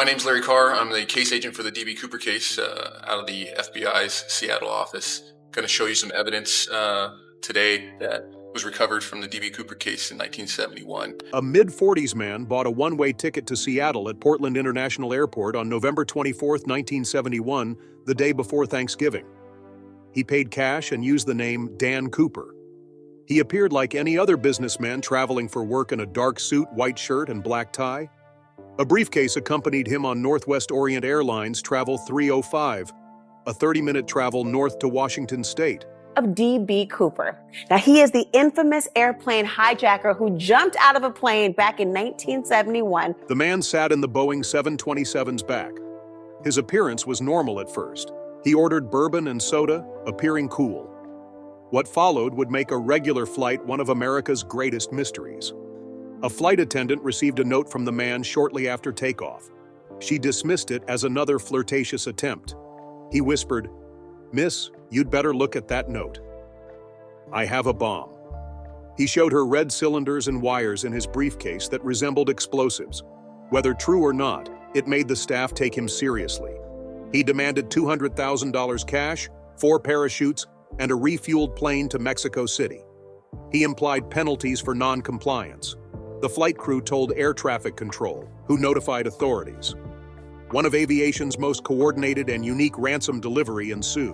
My name's Larry Carr. I'm the case agent for the D.B. Cooper case out of the FBI's Seattle office. Going to show you some evidence today that was recovered from the D.B. Cooper case in 1971. A mid-40s man bought a one-way ticket to Seattle at Portland International Airport on November 24, 1971, the day before Thanksgiving. He paid cash and used the name Dan Cooper. He appeared like any other businessman traveling for work in a dark suit, white shirt, and black tie. A briefcase accompanied him on Northwest Orient Airlines Travel 305, a 30-minute travel north to Washington State. Of D.B. Cooper. Now, he is the infamous airplane hijacker who jumped out of a plane back in 1971. The man sat in the Boeing 727's back. His appearance was normal at first. He ordered bourbon and soda, appearing cool. What followed would make a regular flight one of America's greatest mysteries. A flight attendant received a note from the man shortly after takeoff. She dismissed it as another flirtatious attempt. He whispered, "Miss, you'd better look at that note. I have a bomb." He showed her red cylinders and wires in his briefcase that resembled explosives. Whether true or not, it made the staff take him seriously. He demanded $200,000 cash, 4 parachutes, and a refueled plane to Mexico City. He implied penalties for non-compliance. The flight crew told air traffic control, who notified authorities. One of aviation's most coordinated and unique ransom delivery ensued.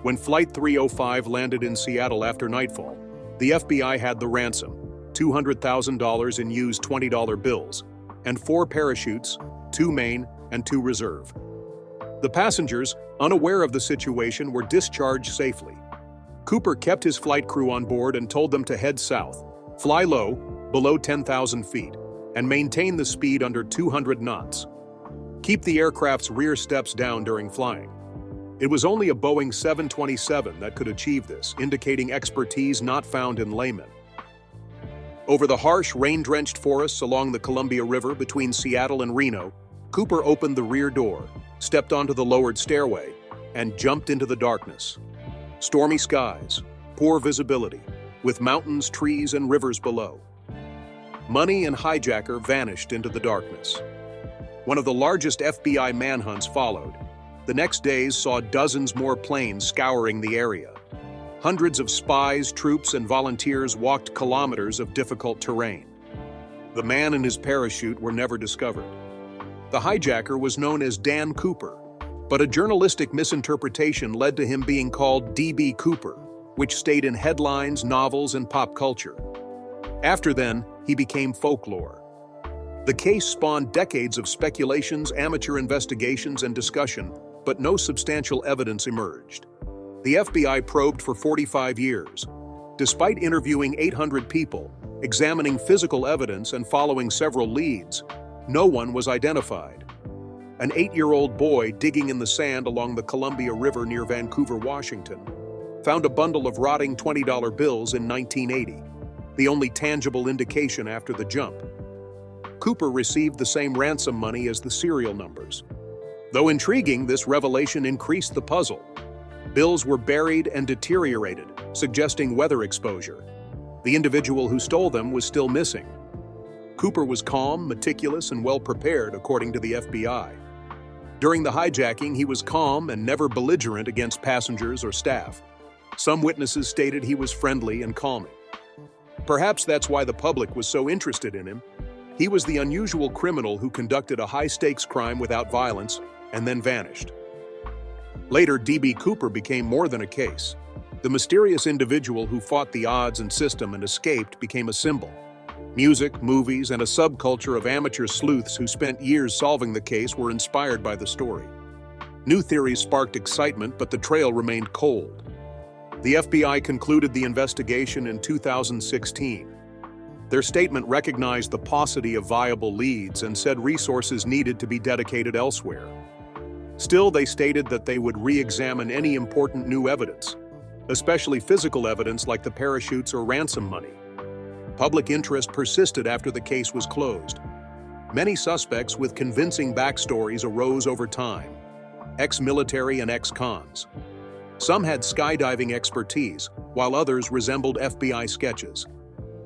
When Flight 305 landed in Seattle after nightfall, the FBI had the ransom, $200,000 in used $20 bills, and 4 parachutes, 2 main and 2 reserve. The passengers, unaware of the situation, were discharged safely. Cooper kept his flight crew on board and told them to head south, fly low, below 10,000 feet, and maintain the speed under 200 knots. Keep the aircraft's rear steps down during flying. It was only a Boeing 727 that could achieve this, indicating expertise not found in laymen. Over the harsh, rain-drenched forests along the Columbia River between Seattle and Reno, Cooper opened the rear door, stepped onto the lowered stairway, and jumped into the darkness. Stormy skies, poor visibility, with mountains, trees, and rivers below. Money and hijacker vanished into the darkness. One of the largest FBI manhunts followed. The next days saw dozens more planes scouring the area. Hundreds of spies, troops, and volunteers walked kilometers of difficult terrain. The man and his parachute were never discovered. The hijacker was known as Dan Cooper, but a journalistic misinterpretation led to him being called D.B. Cooper, which stayed in headlines, novels, and pop culture. After then, he became folklore. The case spawned decades of speculations, amateur investigations, and discussion, but no substantial evidence emerged. The FBI probed for 45 years. Despite interviewing 800 people, examining physical evidence, and following several leads, no one was identified. An 8-year-old boy digging in the sand along the Columbia River near Vancouver, Washington, found a bundle of rotting $20 bills in 1980, the only tangible indication after the jump. Cooper received the same ransom money as the serial numbers. Though intriguing, this revelation increased the puzzle. Bills were buried and deteriorated, suggesting weather exposure. The individual who stole them was still missing. Cooper was calm, meticulous, and well-prepared, according to the FBI. During the hijacking, he was calm and never belligerent against passengers or staff. Some witnesses stated he was friendly and calming. Perhaps that's why the public was so interested in him. He was the unusual criminal who conducted a high-stakes crime without violence and then vanished. Later, D.B. Cooper became more than a case. The mysterious individual who fought the odds and system and escaped became a symbol. Music, movies, and a subculture of amateur sleuths who spent years solving the case were inspired by the story. New theories sparked excitement, but the trail remained cold. The FBI concluded the investigation in 2016. Their statement recognized the paucity of viable leads and said resources needed to be dedicated elsewhere. Still, they stated that they would re-examine any important new evidence, especially physical evidence like the parachutes or ransom money. Public interest persisted after the case was closed. Many suspects with convincing backstories arose over time, ex-military and ex-cons. Some had skydiving expertise, while others resembled FBI sketches.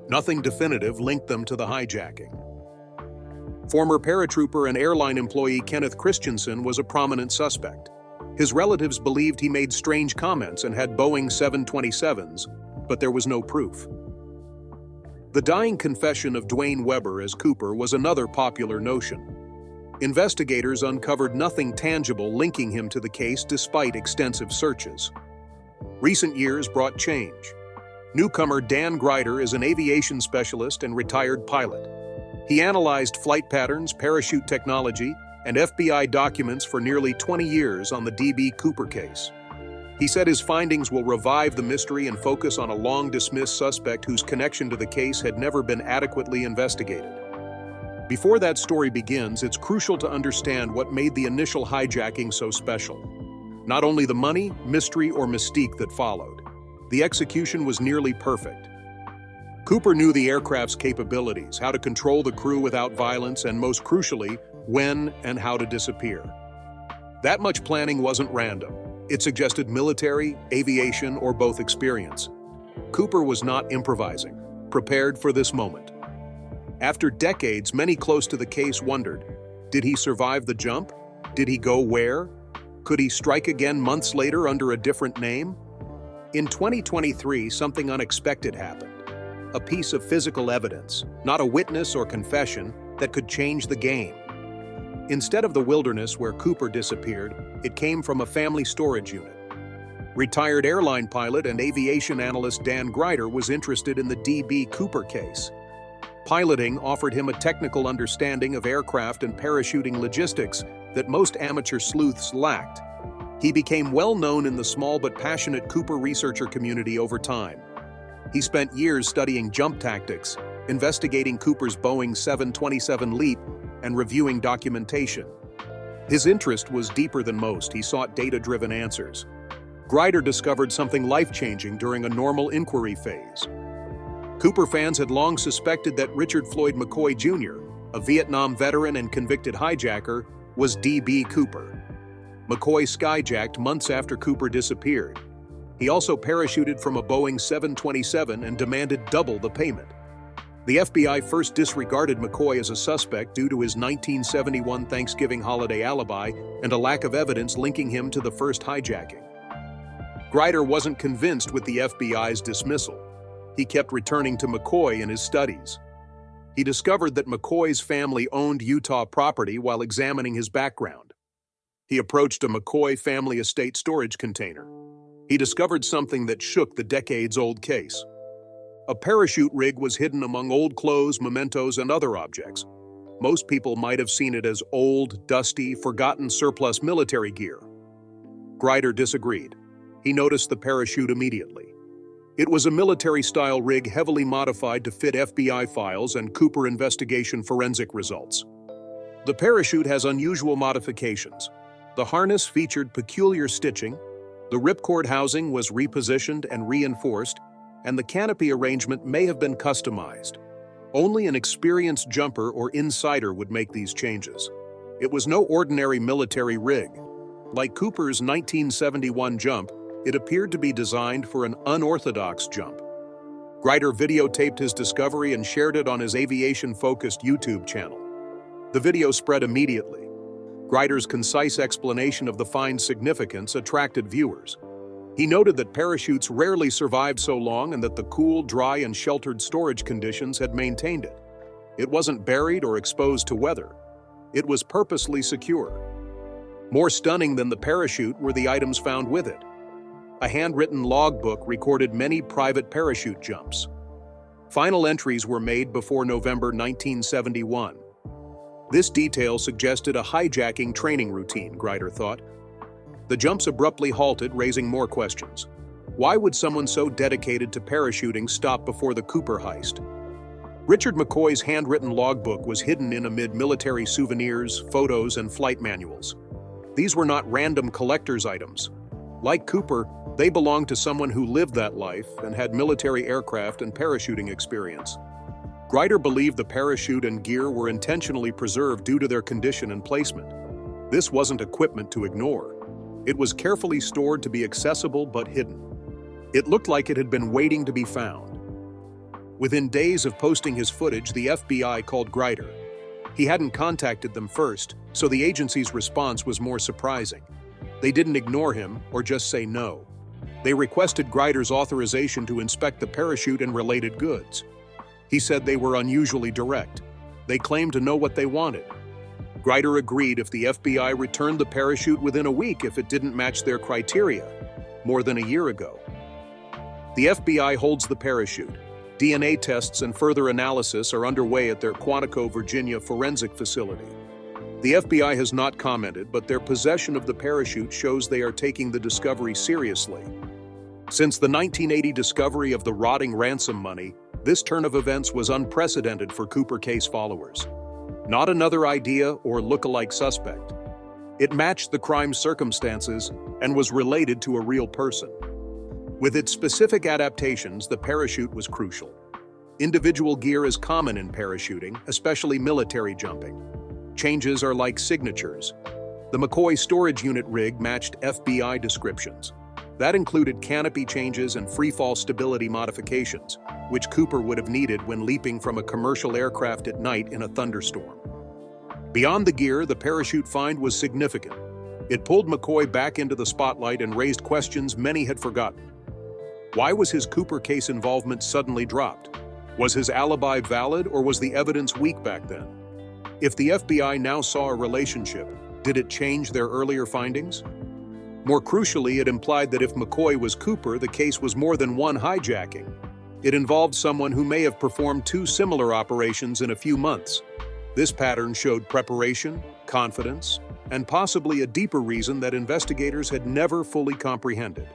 Nothing definitive linked them to the hijacking. Former paratrooper and airline employee Kenneth Christensen was a prominent suspect. His relatives believed he made strange comments and had Boeing 727s, but there was no proof. The dying confession of Dwayne Weber as Cooper was another popular notion. Investigators uncovered nothing tangible linking him to the case despite extensive searches. Recent years brought change. Newcomer Dan Grider is an aviation specialist and retired pilot. He analyzed flight patterns, parachute technology, and FBI documents for nearly 20 years on the D.B. Cooper case. He said his findings will revive the mystery and focus on a long-dismissed suspect whose connection to the case had never been adequately investigated. Before that story begins, it's crucial to understand what made the initial hijacking so special. Not only the money, mystery, or mystique that followed. The execution was nearly perfect. Cooper knew the aircraft's capabilities, how to control the crew without violence, and most crucially, when and how to disappear. That much planning wasn't random. It suggested military, aviation, or both experience. Cooper was not improvising, prepared for this moment. After decades, many close to the case wondered, did he survive the jump? Did he go where? Could he strike again months later under a different name? In 2023, something unexpected happened. A piece of physical evidence, not a witness or confession, that could change the game. Instead of the wilderness where Cooper disappeared, it came from a family storage unit. Retired airline pilot and aviation analyst Dan Grider was interested in the D.B. Cooper case. Piloting offered him a technical understanding of aircraft and parachuting logistics that most amateur sleuths lacked. He became well known in the small but passionate Cooper researcher community over time. He spent years studying jump tactics, investigating Cooper's Boeing 727 leap, and reviewing documentation. His interest was deeper than most. He sought data-driven answers. Grider discovered something life-changing during a normal inquiry phase. Cooper fans had long suspected that Richard Floyd McCoy Jr., a Vietnam veteran and convicted hijacker, was D.B. Cooper. McCoy skyjacked months after Cooper disappeared. He also parachuted from a Boeing 727 and demanded double the payment. The FBI first disregarded McCoy as a suspect due to his 1971 Thanksgiving holiday alibi and a lack of evidence linking him to the first hijacking. Grider wasn't convinced with the FBI's dismissal. He kept returning to McCoy in his studies. He discovered that McCoy's family owned Utah property while examining his background. He approached a McCoy family estate storage container. He discovered something that shook the decades-old case. A parachute rig was hidden among old clothes, mementos, and other objects. Most people might have seen it as old, dusty, forgotten surplus military gear. Grider disagreed. He noticed the parachute immediately. It was a military-style rig heavily modified to fit FBI files and Cooper investigation forensic results. The parachute has unusual modifications. The harness featured peculiar stitching, the ripcord housing was repositioned and reinforced, and the canopy arrangement may have been customized. Only an experienced jumper or insider would make these changes. It was no ordinary military rig. Like Cooper's 1971 jump, it appeared to be designed for an unorthodox jump. Grider videotaped his discovery and shared it on his aviation-focused YouTube channel. The video spread immediately. Grider's concise explanation of the find's significance attracted viewers. He noted that parachutes rarely survived so long and that the cool, dry, and sheltered storage conditions had maintained it. It wasn't buried or exposed to weather. It was purposely secure. More stunning than the parachute were the items found with it. A handwritten logbook recorded many private parachute jumps. Final entries were made before November 1971. This detail suggested a hijacking training routine, Grider thought. The jumps abruptly halted, raising more questions. Why would someone so dedicated to parachuting stop before the Cooper heist? Richard McCoy's handwritten logbook was hidden in amid military souvenirs, photos, and flight manuals. These were not random collector's items. Like Cooper, they belonged to someone who lived that life and had military aircraft and parachuting experience. Grider believed the parachute and gear were intentionally preserved due to their condition and placement. This wasn't equipment to ignore. It was carefully stored to be accessible but hidden. It looked like it had been waiting to be found. Within days of posting his footage, the FBI called Grider. He hadn't contacted them first, so the agency's response was more surprising. They didn't ignore him or just say no. They requested Grider's authorization to inspect the parachute and related goods. He said they were unusually direct. They claimed to know what they wanted. Grider agreed if the FBI returned the parachute within a week if it didn't match their criteria, more than a year ago. The FBI holds the parachute. DNA tests and further analysis are underway at their Quantico, Virginia forensic facility. The FBI has not commented, but their possession of the parachute shows they are taking the discovery seriously. Since the 1980 discovery of the rotting ransom money, this turn of events was unprecedented for Cooper case followers. Not another idea or look-alike suspect. It matched the crime's circumstances and was related to a real person. With its specific adaptations, the parachute was crucial. Individual gear is common in parachuting, especially military jumping. Changes are like signatures. The McCoy storage unit rig matched FBI descriptions. That included canopy changes and freefall stability modifications, which Cooper would have needed when leaping from a commercial aircraft at night in a thunderstorm. Beyond the gear, the parachute find was significant. It pulled McCoy back into the spotlight and raised questions many had forgotten. Why was his Cooper case involvement suddenly dropped? Was his alibi valid or was the evidence weak back then? If the FBI now saw a relationship, did it change their earlier findings? More crucially, it implied that if McCoy was Cooper, the case was more than one hijacking. It involved someone who may have performed two similar operations in a few months. This pattern showed preparation, confidence, and possibly a deeper reason that investigators had never fully comprehended.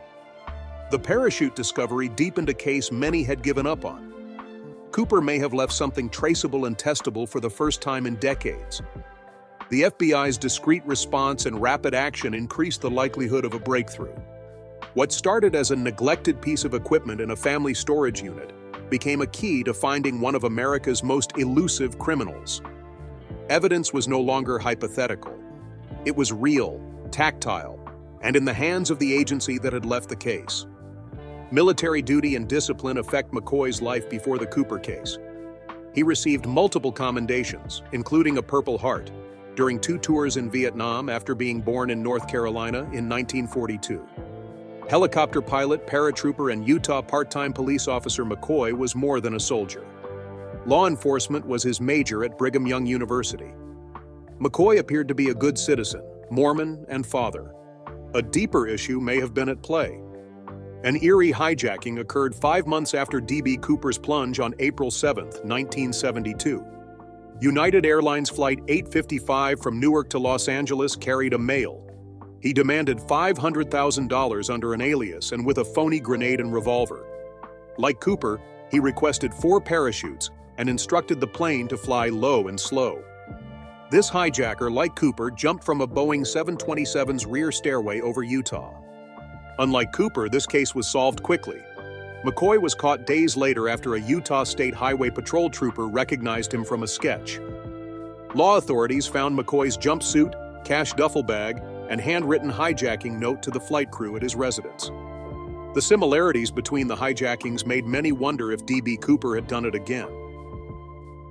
The parachute discovery deepened a case many had given up on. Cooper may have left something traceable and testable for the first time in decades. The FBI's discreet response and rapid action increased the likelihood of a breakthrough. What started as a neglected piece of equipment in a family storage unit became a key to finding one of America's most elusive criminals. Evidence was no longer hypothetical. It was real, tactile, and in the hands of the agency that had left the case. Military duty and discipline affect McCoy's life before the Cooper case. He received multiple commendations, including a Purple Heart, during 2 tours in Vietnam after being born in North Carolina in 1942. Helicopter pilot, paratrooper, and Utah part-time police officer McCoy was more than a soldier. Law enforcement was his major at Brigham Young University. McCoy appeared to be a good citizen, Mormon, and father. A deeper issue may have been at play. An eerie hijacking occurred 5 months after D.B. Cooper's plunge on April 7, 1972. United Airlines Flight 855 from Newark to Los Angeles carried a male. He demanded $500,000 under an alias and with a phony grenade and revolver. Like Cooper, he requested 4 parachutes and instructed the plane to fly low and slow. This hijacker, like Cooper, jumped from a Boeing 727's rear stairway over Utah. Unlike Cooper, this case was solved quickly. McCoy was caught days later after a Utah State Highway Patrol trooper recognized him from a sketch. Law authorities found McCoy's jumpsuit, cash duffel bag, and handwritten hijacking note to the flight crew at his residence. The similarities between the hijackings made many wonder if D.B. Cooper had done it again.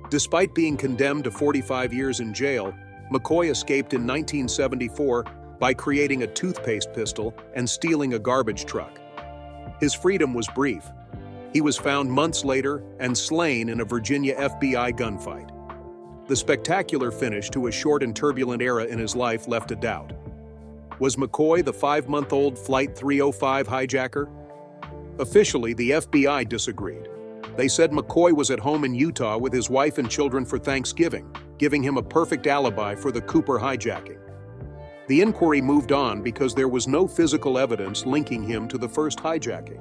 Despite being condemned to 45 years in jail, McCoy escaped in 1974 by creating a toothpaste pistol and stealing a garbage truck. His freedom was brief. He was found months later and slain in a Virginia FBI gunfight. The spectacular finish to a short and turbulent era in his life left a doubt. Was McCoy the 5-month-old Flight 305 hijacker? Officially, the FBI disagreed. They said McCoy was at home in Utah with his wife and children for Thanksgiving, giving him a perfect alibi for the Cooper hijacking. The inquiry moved on because there was no physical evidence linking him to the first hijacking.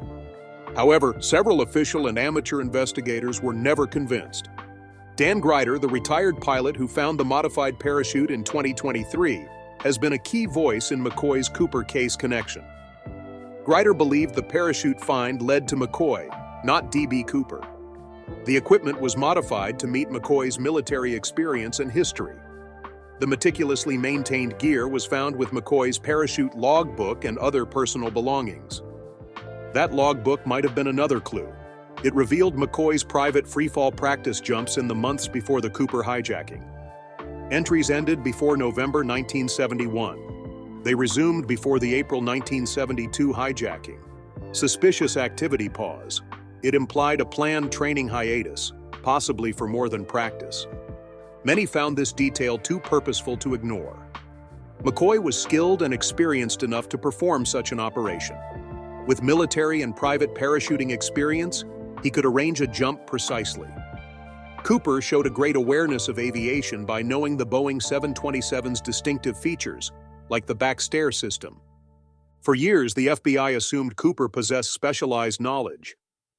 However, several official and amateur investigators were never convinced. Dan Grider, the retired pilot who found the modified parachute in 2023, has been a key voice in McCoy's Cooper case connection. Grider believed the parachute find led to McCoy, not D.B. Cooper. The equipment was modified to meet McCoy's military experience and history. The meticulously maintained gear was found with McCoy's parachute logbook and other personal belongings. That logbook might have been another clue. It revealed McCoy's private freefall practice jumps in the months before the Cooper hijacking. Entries ended before November 1971. They resumed before the April 1972 hijacking. Suspicious activity pause. It implied a planned training hiatus, possibly for more than practice. Many found this detail too purposeful to ignore. McCoy was skilled and experienced enough to perform such an operation. With military and private parachuting experience, he could arrange a jump precisely. Cooper showed a great awareness of aviation by knowing the Boeing 727's distinctive features, like the back stair system. For years, the FBI assumed Cooper possessed specialized knowledge.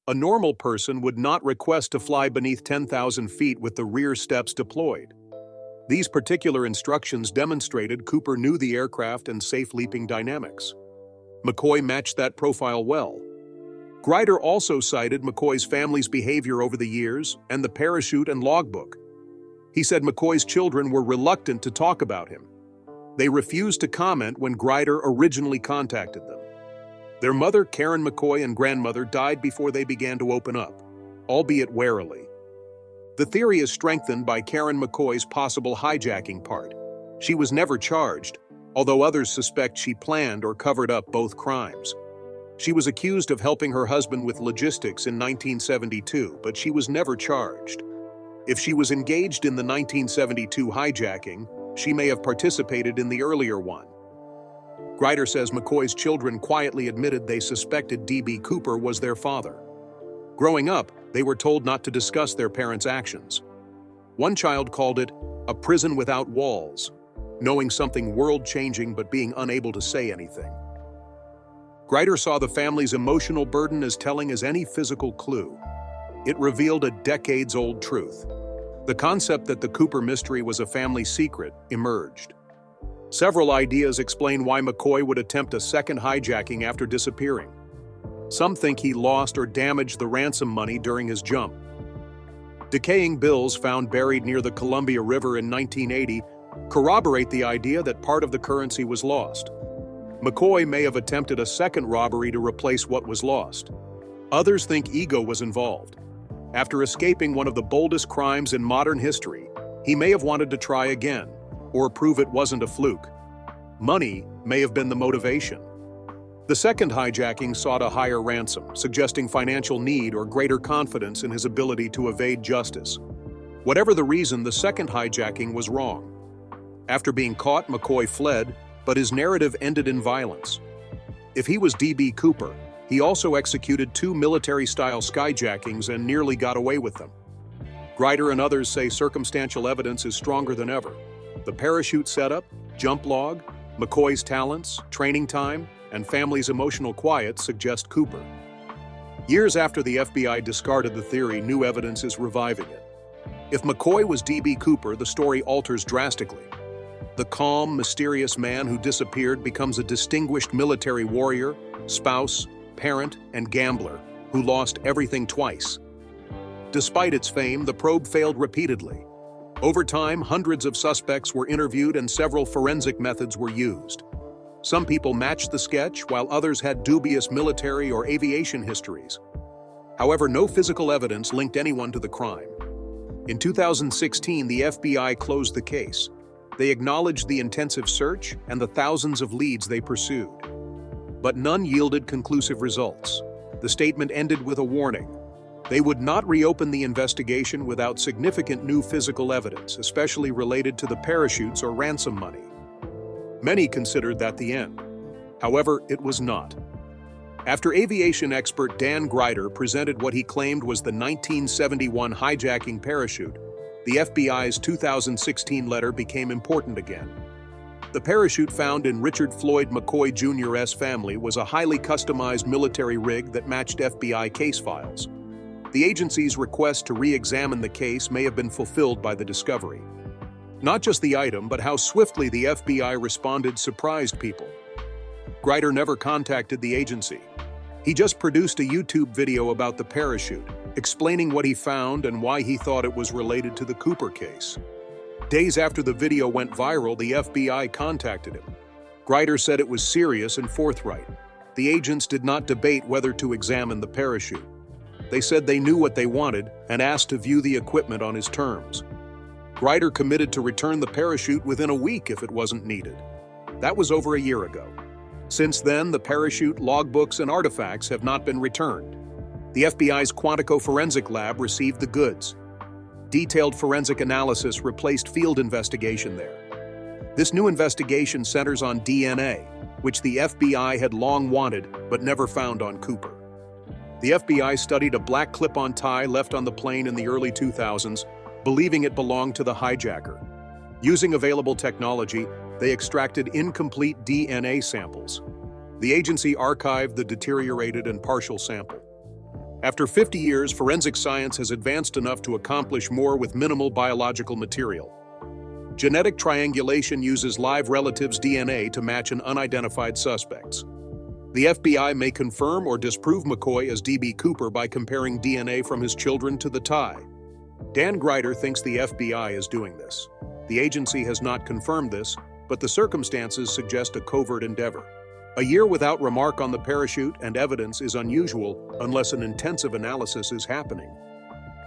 A normal person would not request to fly beneath 10,000 feet with the rear steps deployed. These particular instructions demonstrated Cooper knew the aircraft and safe leaping dynamics. McCoy matched that profile well. Grider also cited McCoy's family's behavior over the years and the parachute and logbook. He said McCoy's children were reluctant to talk about him. They refused to comment when Grider originally contacted them. Their mother, Karen McCoy, and grandmother died before they began to open up, albeit warily. The theory is strengthened by Karen McCoy's possible hijacking part. She was never charged, although others suspect she planned or covered up both crimes. She was accused of helping her husband with logistics in 1972, but she was never charged. If she was engaged in the 1972 hijacking, she may have participated in the earlier one. Grider says McCoy's children quietly admitted they suspected D.B. Cooper was their father. Growing up, they were told not to discuss their parents' actions. One child called it a prison without walls, knowing something world-changing but being unable to say anything. Grider saw the family's emotional burden as telling as any physical clue. It revealed a decades-old truth. The concept that the Cooper mystery was a family secret emerged. Several ideas explain why McCoy would attempt a second hijacking after disappearing. Some think he lost or damaged the ransom money during his jump. Decaying bills found buried near the Columbia River in 1980 corroborate the idea that part of the currency was lost. McCoy may have attempted a second robbery to replace what was lost. Others think ego was involved. After escaping one of the boldest crimes in modern history, he may have wanted to try again, or prove it wasn't a fluke. Money may have been the motivation. The second hijacking sought a higher ransom, suggesting financial need or greater confidence in his ability to evade justice. Whatever the reason, the second hijacking was wrong. After being caught, McCoy fled, but his narrative ended in violence. If he was D.B. Cooper, he also executed 2 military-style skyjackings and nearly got away with them. Grider and others say circumstantial evidence is stronger than ever. The parachute setup, jump log, McCoy's talents, training time, and family's emotional quiet suggest Cooper. Years after the FBI discarded the theory, new evidence is reviving it. If McCoy was D.B. Cooper, the story alters drastically. The calm, mysterious man who disappeared becomes a distinguished military warrior, spouse, parent, and gambler who lost everything twice. Despite its fame, the probe failed repeatedly. Over time, hundreds of suspects were interviewed and several forensic methods were used. Some people matched the sketch, while others had dubious military or aviation histories. However, no physical evidence linked anyone to the crime. In 2016, the FBI closed the case. They acknowledged the intensive search and the thousands of leads they pursued. But none yielded conclusive results. The statement ended with a warning. They would not reopen the investigation without significant new physical evidence, especially related to the parachutes or ransom money. Many considered that the end. However, it was not. After aviation expert Dan Grider presented what he claimed was the 1971 hijacking parachute, the FBI's 2016 letter became important again. The parachute found in Richard Floyd McCoy Jr.'s family was a highly customized military rig that matched FBI case files. The agency's request to re-examine the case may have been fulfilled by the discovery. Not just the item, but how swiftly the FBI responded surprised people. Grider never contacted the agency. He just produced a YouTube video about the parachute, explaining what he found and why he thought it was related to the Cooper case. Days after the video went viral, the FBI contacted him. Grider said it was serious and forthright. The agents did not debate whether to examine the parachute. They said they knew what they wanted and asked to view the equipment on his terms. Grider committed to return the parachute within a week if it wasn't needed. That was over a year ago. Since then, the parachute, logbooks, and artifacts have not been returned. The FBI's Quantico forensic lab received the goods. Detailed forensic analysis replaced field investigation there. This new investigation centers on DNA, which the FBI had long wanted but never found on Cooper. The FBI studied a black clip-on tie left on the plane in the early 2000s, believing it belonged to the hijacker. Using available technology, they extracted incomplete DNA samples. The agency archived the deteriorated and partial sample. After 50 years, forensic science has advanced enough to accomplish more with minimal biological material. Genetic triangulation uses live relatives' DNA to match an unidentified suspects. The FBI may confirm or disprove McCoy as D.B. Cooper by comparing DNA from his children to the tie. Dan Grider thinks the FBI is doing this. The agency has not confirmed this, but the circumstances suggest a covert endeavor. A year without remark on the parachute and evidence is unusual unless an intensive analysis is happening.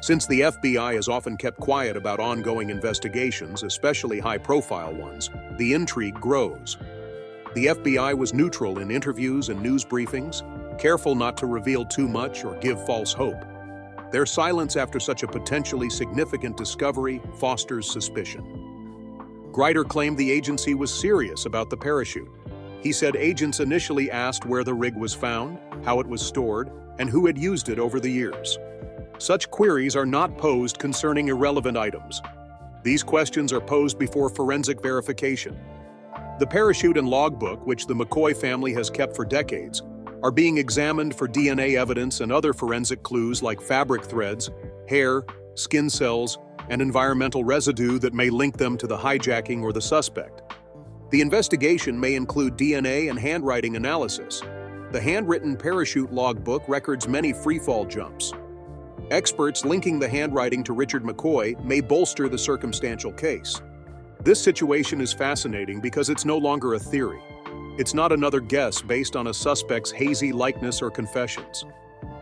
Since the FBI has often kept quiet about ongoing investigations, especially high-profile ones, the intrigue grows. The FBI was neutral in interviews and news briefings, careful not to reveal too much or give false hope. Their silence after such a potentially significant discovery fosters suspicion. Grider claimed the agency was serious about the parachute. He said agents initially asked where the rig was found, how it was stored, and who had used it over the years. Such queries are not posed concerning irrelevant items. These questions are posed before forensic verification. The parachute and logbook, which the McCoy family has kept for decades, are being examined for DNA evidence and other forensic clues like fabric threads, hair, skin cells, and environmental residue that may link them to the hijacking or the suspect. The investigation may include DNA and handwriting analysis. The handwritten parachute logbook records many freefall jumps. Experts linking the handwriting to Richard McCoy may bolster the circumstantial case. This situation is fascinating because it's no longer a theory. It's not another guess based on a suspect's hazy likeness or confessions.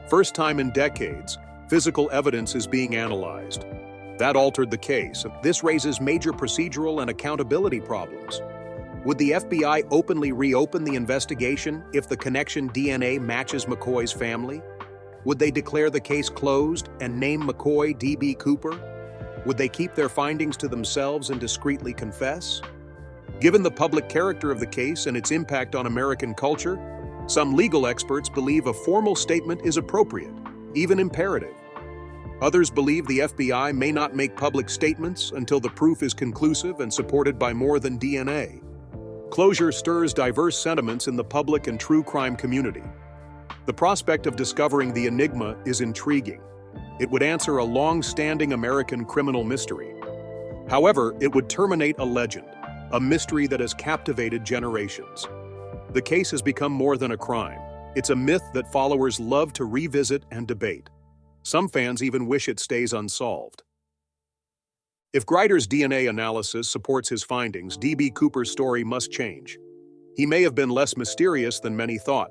First time in decades, physical evidence is being analyzed. That altered the case. This raises major procedural and accountability problems. Would the FBI openly reopen the investigation if the connection DNA matches McCoy's family? Would they declare the case closed and name McCoy D.B. Cooper? Would they keep their findings to themselves and discreetly confess? Given the public character of the case and its impact on American culture, some legal experts believe a formal statement is appropriate, even imperative. Others believe the FBI may not make public statements until the proof is conclusive and supported by more than DNA. Closure stirs diverse sentiments in the public and true crime community. The prospect of discovering the enigma is intriguing. It would answer a long-standing American criminal mystery. However, it would terminate a legend, a mystery that has captivated generations. The case has become more than a crime. It's a myth that followers love to revisit and debate. Some fans even wish it stays unsolved. If Grider's DNA analysis supports his findings, D.B. Cooper's story must change. He may have been less mysterious than many thought.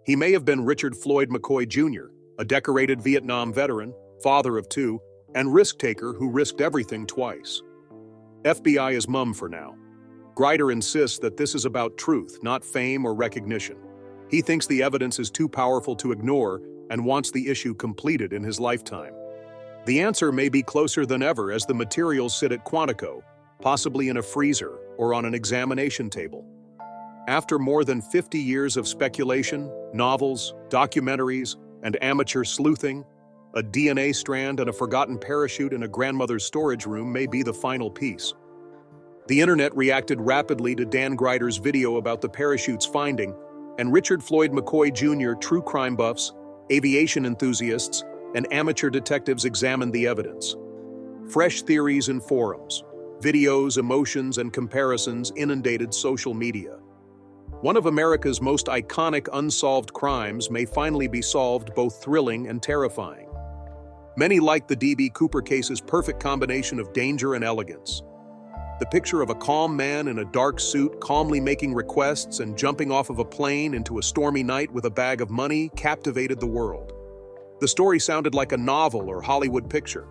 He may have been Richard Floyd McCoy Jr., a decorated Vietnam veteran, father of two, and risk-taker who risked everything twice. FBI is mum for now. Grider insists that this is about truth, not fame or recognition. He thinks the evidence is too powerful to ignore and wants the issue completed in his lifetime. The answer may be closer than ever as the materials sit at Quantico, possibly in a freezer or on an examination table. After more than 50 years of speculation, novels, documentaries, and amateur sleuthing, a DNA strand and a forgotten parachute in a grandmother's storage room may be the final piece. The internet reacted rapidly to Dan Grider's video about the parachute's finding, and Richard Floyd McCoy Jr. true crime buffs, aviation enthusiasts, and amateur detectives examined the evidence. Fresh theories in forums, videos, emotions, and comparisons inundated social media. One of America's most iconic unsolved crimes may finally be solved, both thrilling and terrifying. Many like the D.B. Cooper case's perfect combination of danger and elegance. The picture of a calm man in a dark suit calmly making requests and jumping off of a plane into a stormy night with a bag of money captivated the world. The story sounded like a novel or Hollywood picture.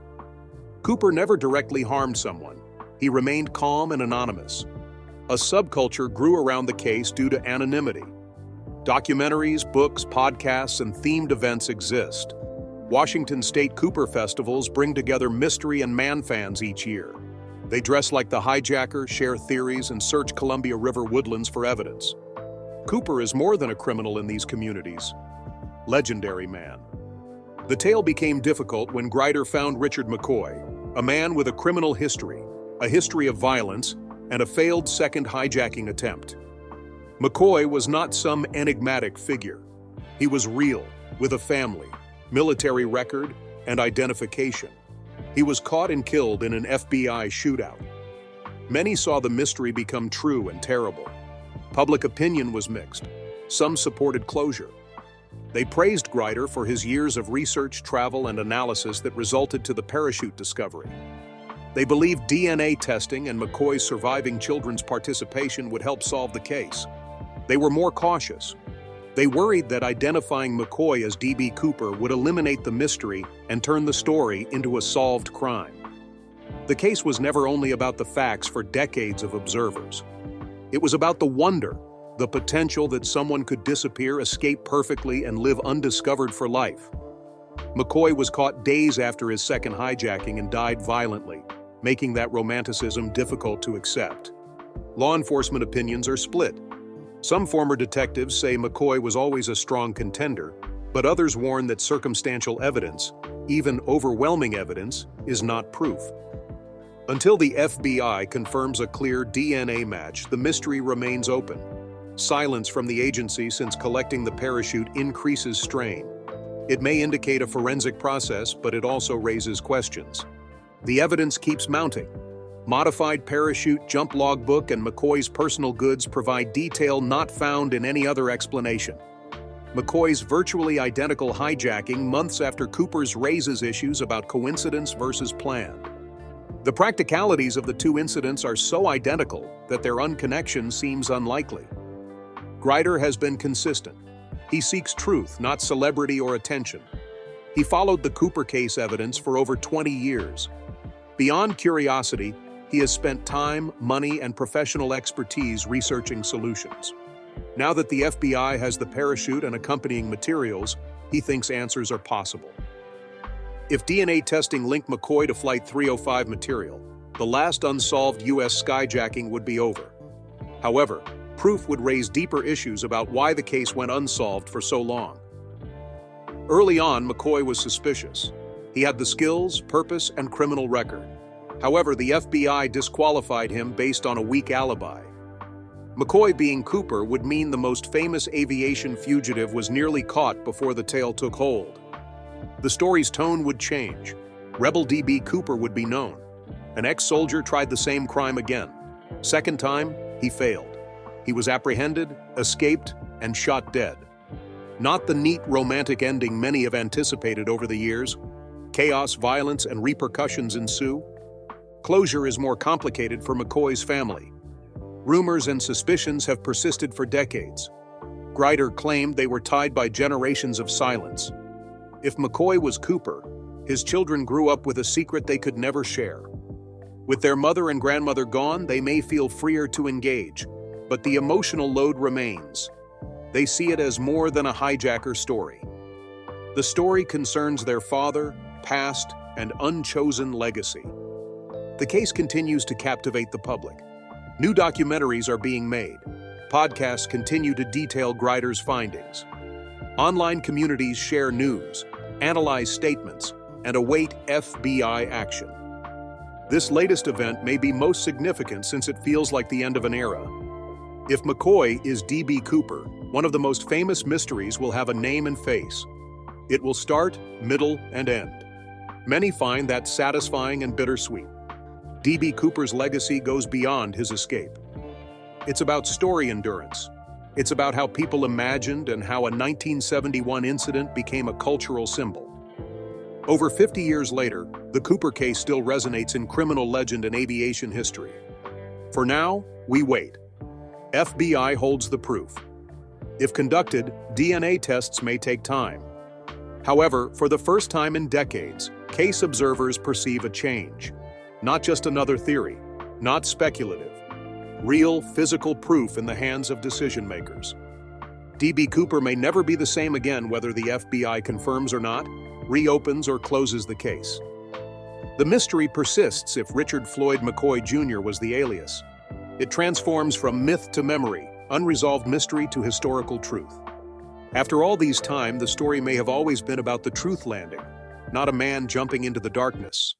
Cooper never directly harmed someone. He remained calm and anonymous. A subculture grew around the case due to anonymity. Documentaries, books, podcasts, and themed events exist. Washington State Cooper festivals bring together mystery and man fans each year. They dress like the hijacker, share theories, and search Columbia River woodlands for evidence. Cooper is more than a criminal in these communities. Legendary man. The tale became difficult when Grider found Richard McCoy, a man with a criminal history, a history of violence, and a failed second hijacking attempt. McCoy was not some enigmatic figure. He was real, with a family, military record, and identification. He was caught and killed in an FBI shootout. Many saw the mystery become true and terrible. Public opinion was mixed. Some supported closure. They praised Grider for his years of research, travel, and analysis that resulted to the parachute discovery. They believed DNA testing and McCoy's surviving children's participation would help solve the case. They were more cautious. They worried that identifying McCoy as D.B. Cooper would eliminate the mystery and turn the story into a solved crime. The case was never only about the facts for decades of observers. It was about the wonder, the potential that someone could disappear, escape perfectly, and live undiscovered for life. McCoy was caught days after his second hijacking and died violently, making that romanticism difficult to accept. Law enforcement opinions are split. Some former detectives say McCoy was always a strong contender, but others warn that circumstantial evidence, even overwhelming evidence, is not proof. Until the FBI confirms a clear DNA match, the mystery remains open. Silence from the agency since collecting the parachute increases strain. It may indicate a forensic process, but it also raises questions. The evidence keeps mounting. Modified parachute, jump logbook, and McCoy's personal goods provide detail not found in any other explanation. McCoy's virtually identical hijacking months after Cooper's raises issues about coincidence versus planned. The practicalities of the two incidents are so identical that their unconnection seems unlikely. Grider has been consistent. He seeks truth, not celebrity or attention. He followed the Cooper case evidence for over 20 years. Beyond curiosity, he has spent time, money, and professional expertise researching solutions. Now that the FBI has the parachute and accompanying materials, he thinks answers are possible. If DNA testing linked McCoy to Flight 305 material, the last unsolved U.S. skyjacking would be over. However, proof would raise deeper issues about why the case went unsolved for so long. Early on, McCoy was suspicious. He had the skills, purpose, and criminal record. However, the FBI disqualified him based on a weak alibi. McCoy being Cooper would mean the most famous aviation fugitive was nearly caught before the tale took hold. The story's tone would change. Rebel D.B. Cooper would be known. An ex-soldier tried the same crime again. Second time, he failed. He was apprehended, escaped, and shot dead. Not the neat romantic ending many have anticipated over the years. Chaos, violence, and repercussions ensue. Closure is more complicated for McCoy's family. Rumors and suspicions have persisted for decades. Grider claimed they were tied by generations of silence. If McCoy was Cooper, his children grew up with a secret they could never share. With their mother and grandmother gone, they may feel freer to engage, but the emotional load remains. They see it as more than a hijacker story. The story concerns their father, past, and unchosen legacy. The case continues to captivate the public. New documentaries are being made. Podcasts continue to detail Grider's findings. Online communities share news, analyze statements, and await FBI action. This latest event may be most significant since it feels like the end of an era. If McCoy is D.B. Cooper, one of the most famous mysteries will have a name and face. It will start, middle, and end. Many find that satisfying and bittersweet. D.B. Cooper's legacy goes beyond his escape. It's about story endurance. It's about how people imagined and how a 1971 incident became a cultural symbol. Over 50 years later, the Cooper case still resonates in criminal legend and aviation history. For now, we wait. FBI holds the proof. If conducted, DNA tests may take time. However, for the first time in decades, Case observers perceive a change. Not just another theory, not speculative. Real, physical proof in the hands of decision-makers. D.B. Cooper may never be the same again whether the FBI confirms or not, reopens or closes the case. The mystery persists if Richard Floyd McCoy Jr. was the alias. It transforms from myth to memory, unresolved mystery to historical truth. After all these time, the story may have always been about the truth landing, not a man jumping into the darkness.